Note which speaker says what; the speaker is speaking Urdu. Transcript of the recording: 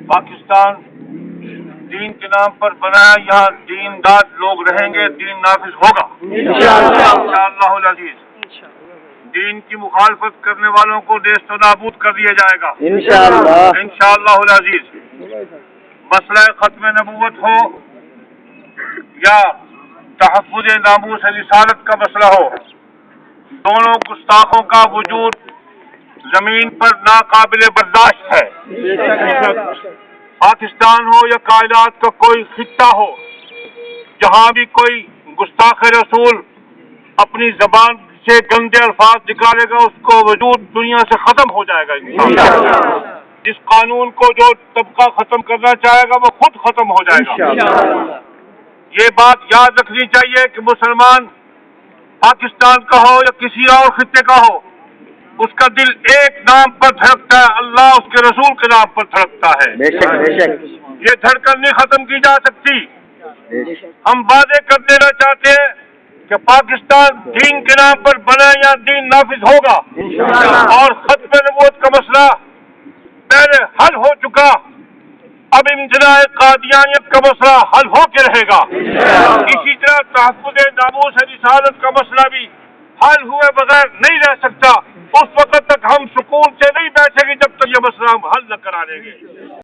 Speaker 1: پاکستان دین کے نام پر بنا ہے، یہاں دیندار لوگ رہیں گے، دین نافذ ہوگا انشاءاللہ العزیز۔ دین کی مخالفت کرنے والوں کو نیست و نابود کر دیا جائے گا انشاءاللہ العزیز۔ مسئلہ ختم نبوت ہو یا تحفظ ناموس رسالت کا مسئلہ ہو، دونوں گستاخوں کا وجود زمین پر ناقابل برداشت ہے۔ پاکستان ہو یا کائنات کا کوئی خطہ ہو، جہاں بھی کوئی گستاخ رسول اپنی زبان سے گندے الفاظ نکالے گا، اس کو وجود دنیا سے ختم ہو جائے گا انشاءاللہ۔ جس قانون کو جو طبقہ ختم کرنا چاہے گا وہ خود ختم ہو جائے گا۔ یہ بات یاد رکھنی چاہیے کہ مسلمان پاکستان کا ہو یا کسی اور خطے کا ہو، اس کا دل ایک نام پر دھڑکتا ہے، اللہ اس کے رسول کے نام پر دھڑکتا ہے۔ یہ دھڑکن نہیں ختم کی جا سکتی۔ ہم وعدے کر دینا چاہتے ہیں کہ پاکستان دین کے نام پر بنا یا دین نافذ ہوگا، اور ختم نبوت کا مسئلہ پہلے حل ہو چکا، اب امتناع قادیانیت کا مسئلہ حل ہو کے رہے گا۔ اسی طرح تحفظ ناموس رسالت کا مسئلہ بھی حل ہوئے بغیر نہیں رہ سکتا۔ اس وقت تک ہم سکون سے نہیں بیٹھیں گے جب تک یہ مسئلہ ہم حل نہ کرا لیں گے۔